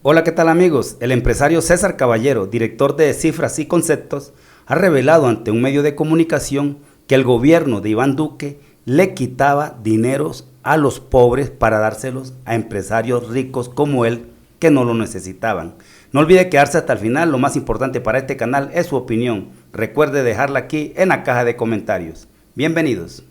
Hola, ¿qué tal amigos? El empresario César Caballero, director de Cifras y Conceptos, ha revelado ante un medio de comunicación que el gobierno de Iván Duque le quitaba dineros a los pobres para dárselos a empresarios ricos como él que no lo necesitaban. No olvide quedarse hasta el final, lo más importante para este canal es su opinión. Recuerde dejarla aquí en la caja de comentarios. Bienvenidos.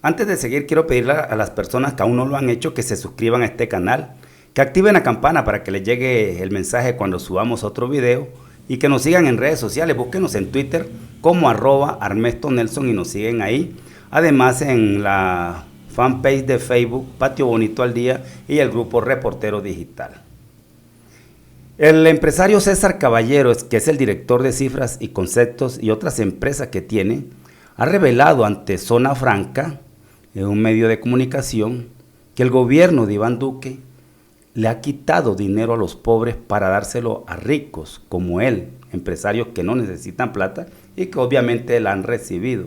Antes de seguir, quiero pedirle a las personas que aún no lo han hecho que se suscriban a este canal, que activen la campana para que les llegue el mensaje cuando subamos otro video y que nos sigan en redes sociales. Búsquenos en Twitter como @ArmestoNelson y nos siguen ahí. Además en la fanpage de Facebook Patio Bonito al Día y el grupo Reportero Digital. El empresario César Caballero, que es el director de Cifras y Conceptos y otras empresas que tiene, ha revelado ante Zona Franca, en un medio de comunicación, que el gobierno de Iván Duque le ha quitado dinero a los pobres para dárselo a ricos como él, empresarios que no necesitan plata y que obviamente la han recibido.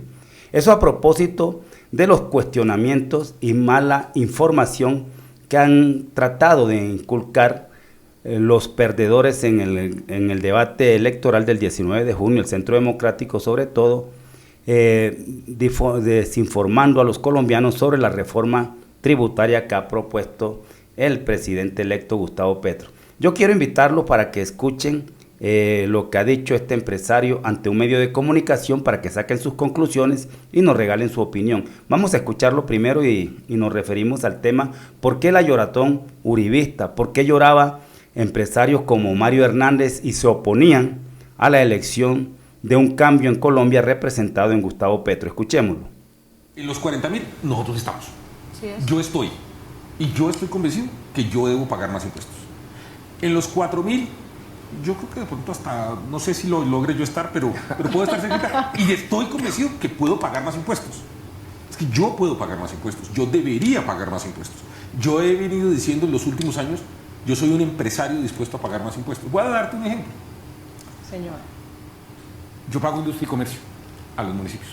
Eso a propósito de los cuestionamientos y mala información que han tratado de inculcar los perdedores en el debate electoral del 19 de junio, el Centro Democrático sobre todo, desinformando a los colombianos sobre la reforma tributaria que ha propuesto el presidente electo Gustavo Petro. Yo quiero invitarlos para que escuchen lo que ha dicho este empresario ante un medio de comunicación para que saquen sus conclusiones y nos regalen su opinión. Vamos a escucharlo primero y nos referimos al tema ¿por qué la lloratón uribista? ¿Por qué lloraba empresarios como Mario Hernández y se oponían a la elección de un cambio en Colombia representado en Gustavo Petro? Escuchémoslo. En los 40.000 nosotros estamos. Sí es. Yo estoy convencido que yo debo pagar más impuestos. En los 4.000, yo creo que de pronto hasta, no sé si lo logre yo estar, pero puedo estar cerquita. Y estoy convencido que puedo pagar más impuestos. Es que yo puedo pagar más impuestos. Yo debería pagar más impuestos. Yo he venido diciendo en los últimos años, yo soy un empresario dispuesto a pagar más impuestos. Voy a darte un ejemplo. Señor. Yo pago industria y comercio a los municipios.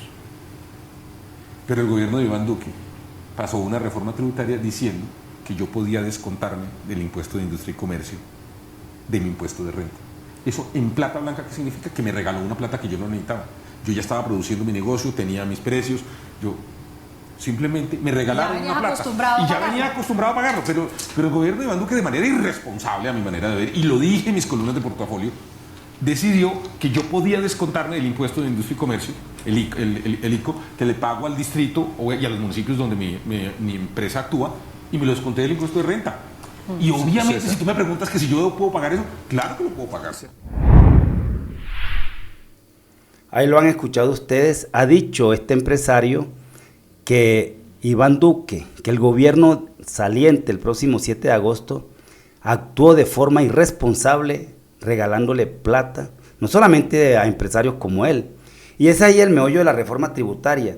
Pero el gobierno de Iván Duque pasó una reforma tributaria diciendo que yo podía descontarme del impuesto de industria y comercio de mi impuesto de renta. Eso en plata blanca, ¿qué significa? Que me regaló una plata que yo no necesitaba. Yo ya estaba produciendo mi negocio, tenía mis precios, yo simplemente me regalaron una plata. Y ya venía acostumbrado a pagarlo, pero el gobierno de Iván Duque, de manera irresponsable a mi manera de ver, y lo dije en mis columnas de portafolio, decidió que yo podía descontarme del impuesto de industria y comercio, el ICO, que le pago al distrito y a los municipios donde mi empresa actúa, y me lo desconté del impuesto de renta. Y obviamente, si tú me preguntas que si yo puedo pagar eso, claro que lo puedo pagar. Ahí lo han escuchado ustedes. Ha dicho este empresario que Iván Duque, que el gobierno saliente el próximo 7 de agosto, actuó de forma irresponsable regalándole plata, no solamente a empresarios como él. Y es ahí el meollo de la reforma tributaria.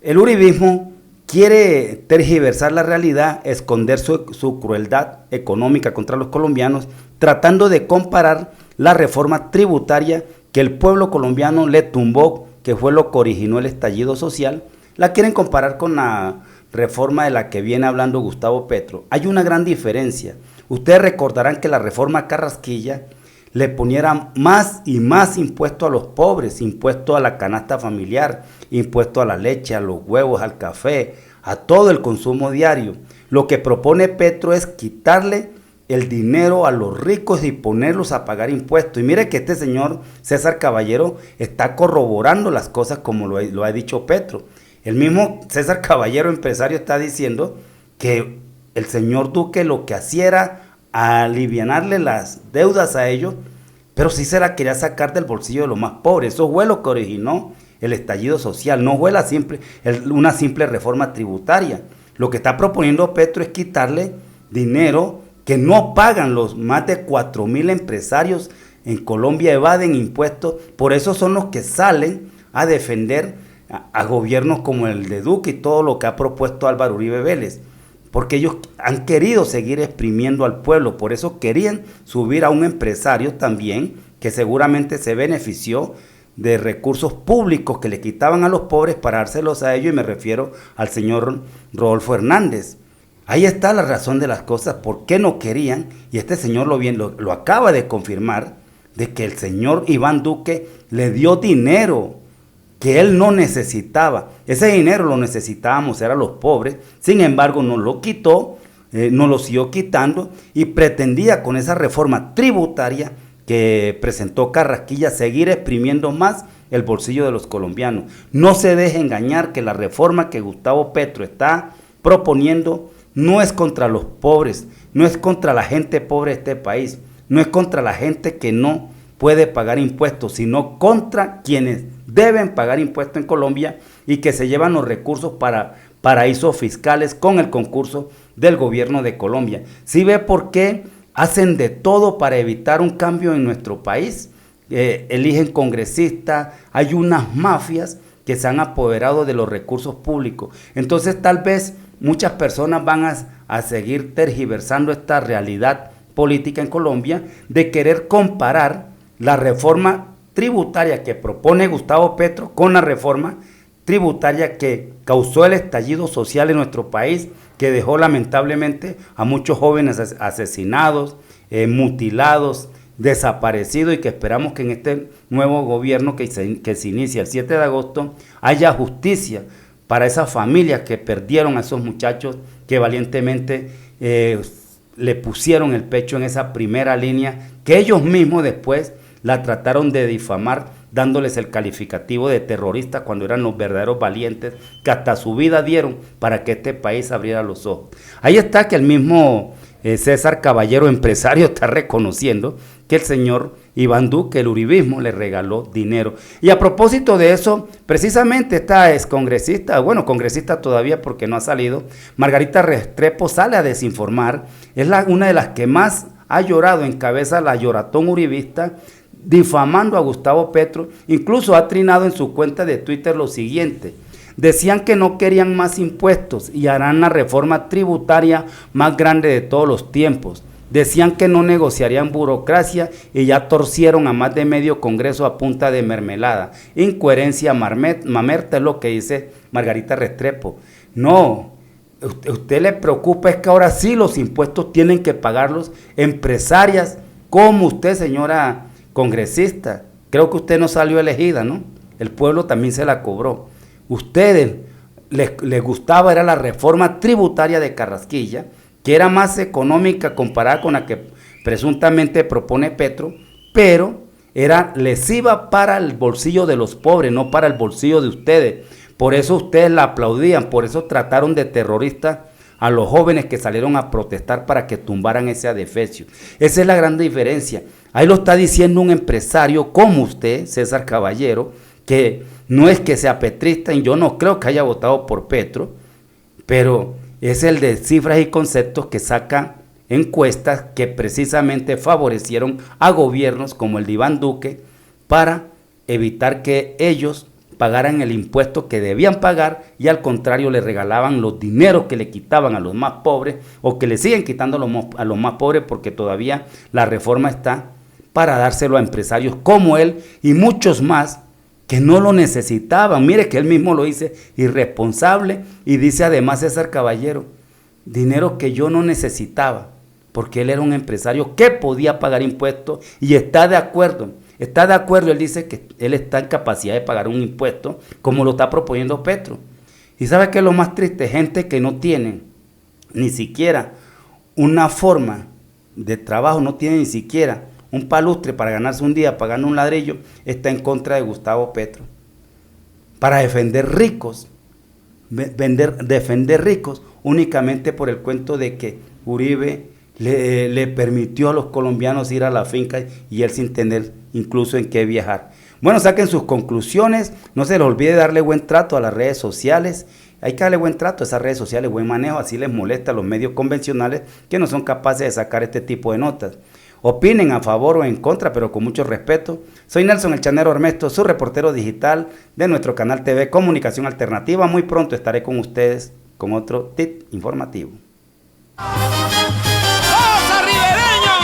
El uribismo quiere tergiversar la realidad, esconder su crueldad económica contra los colombianos, tratando de comparar la reforma tributaria que el pueblo colombiano le tumbó, que fue lo que originó el estallido social, la quieren comparar con la reforma de la que viene hablando Gustavo Petro. Hay una gran diferencia. Ustedes recordarán que la reforma Carrasquilla le poniera más y más impuestos a los pobres, impuestos a la canasta familiar, impuestos a la leche, a los huevos, al café, a todo el consumo diario. Lo que propone Petro es quitarle el dinero a los ricos y ponerlos a pagar impuestos. Y mire que este señor César Caballero está corroborando las cosas como lo ha dicho Petro. El mismo César Caballero, empresario, está diciendo que el señor Duque lo que hacía era alivianarle las deudas a ellos, pero sí se la quería sacar del bolsillo de los más pobres. Eso fue lo que originó el estallido social, no fue una simple reforma tributaria. Lo que está proponiendo Petro es quitarle dinero que no pagan los más de 4.000 empresarios en Colombia, evaden impuestos. Por eso son los que salen a defender a gobiernos como el de Duque y todo lo que ha propuesto Álvaro Uribe Vélez. porque ellos han querido seguir exprimiendo al pueblo, por eso querían subir a un empresario también que seguramente se benefició de recursos públicos que le quitaban a los pobres para dárselos a ellos, y me refiero al señor Rodolfo Hernández. Ahí está la razón de las cosas, por qué no querían, y este señor lo acaba de confirmar, de que el señor Iván Duque le dio dinero que él no necesitaba. Ese dinero lo necesitábamos, eran los pobres, sin embargo nos lo quitó, nos lo siguió quitando, y pretendía con esa reforma tributaria que presentó Carrasquilla seguir exprimiendo más el bolsillo de los colombianos. No se deje engañar que la reforma que Gustavo Petro está proponiendo no es contra los pobres, no es contra la gente pobre de este país, no es contra la gente que no puede pagar impuestos, sino contra quienes deben pagar impuestos en Colombia y que se llevan los recursos para paraísos fiscales con el concurso del gobierno de Colombia. ¿Sí ve por qué hacen de todo para evitar un cambio en nuestro país? Eligen congresistas, hay unas mafias que se han apoderado de los recursos públicos. Entonces tal vez muchas personas van a seguir tergiversando esta realidad política en Colombia de querer comparar la reforma tributaria que propone Gustavo Petro con la reforma tributaria que causó el estallido social en nuestro país, que dejó lamentablemente a muchos jóvenes asesinados, mutilados, desaparecidos, y que esperamos que en este nuevo gobierno que se inicia el 7 de agosto haya justicia para esas familias que perdieron a esos muchachos que valientemente le pusieron el pecho en esa primera línea, que ellos mismos después la trataron de difamar, dándoles el calificativo de terroristas cuando eran los verdaderos valientes que hasta su vida dieron para que este país abriera los ojos. Ahí está que el mismo César Caballero, empresario, está reconociendo que el señor Iván Duque, el uribismo, le regaló dinero. Y a propósito de eso, precisamente esta excongresista, bueno, congresista todavía porque no ha salido, Margarita Restrepo, sale a desinformar, es una de las que más ha llorado, encabeza la lloratón uribista, difamando a Gustavo Petro. Incluso ha trinado en su cuenta de Twitter lo siguiente: decían que no querían más impuestos y harán la reforma tributaria más grande de todos los tiempos. Decían que no negociarían burocracia y ya torcieron a más de medio Congreso a punta de mermelada. Incoherencia mamerta es lo que dice Margarita Restrepo. No, usted le preocupa es que ahora sí los impuestos tienen que pagarlos empresarias como usted, señora congresista. Creo que usted no salió elegida, ¿no? El pueblo también se la cobró. Ustedes les gustaba era la reforma tributaria de Carrasquilla, que era más económica comparada con la que presuntamente propone Petro, pero era lesiva para el bolsillo de los pobres, no para el bolsillo de ustedes. Por eso ustedes la aplaudían, por eso trataron de terroristas a los jóvenes que salieron a protestar para que tumbaran ese adefesio. Esa es la gran diferencia. Ahí lo está diciendo un empresario como usted, César Caballero, que no es que sea petrista, y yo no creo que haya votado por Petro, pero es el de cifras y conceptos que saca encuestas que precisamente favorecieron a gobiernos como el de Iván Duque para evitar que ellos pagaran el impuesto que debían pagar y al contrario le regalaban los dineros que le quitaban a los más pobres o que le siguen quitando a los más pobres, porque todavía la reforma está para dárselo a empresarios como él y muchos más que no lo necesitaban. Mire que él mismo lo dice, irresponsable, y dice además César Caballero, dinero que yo no necesitaba, porque él era un empresario que podía pagar impuestos y está de acuerdo, él dice que él está en capacidad de pagar un impuesto como lo está proponiendo Petro. Y ¿sabe qué es lo más triste? Gente que no tiene ni siquiera una forma de trabajo, no tiene ni siquiera un palustre para ganarse un día pagando un ladrillo, está en contra de Gustavo Petro. Para defender ricos, defender ricos únicamente por el cuento de que Uribe le permitió a los colombianos ir a la finca y él sin tener incluso en qué viajar. Bueno, saquen sus conclusiones, no se les olvide darle buen trato a las redes sociales. Hay que darle buen trato a esas redes sociales, buen manejo, así les molesta a los medios convencionales que no son capaces de sacar este tipo de notas. Opinen a favor o en contra, pero con mucho respeto. Soy Nelson El Chanero Armesto, su reportero digital de nuestro canal TV Comunicación Alternativa. Muy pronto estaré con ustedes con otro tip informativo. ¡Cosa Ribereño!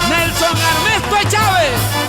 Nelson Ernesto Chávez.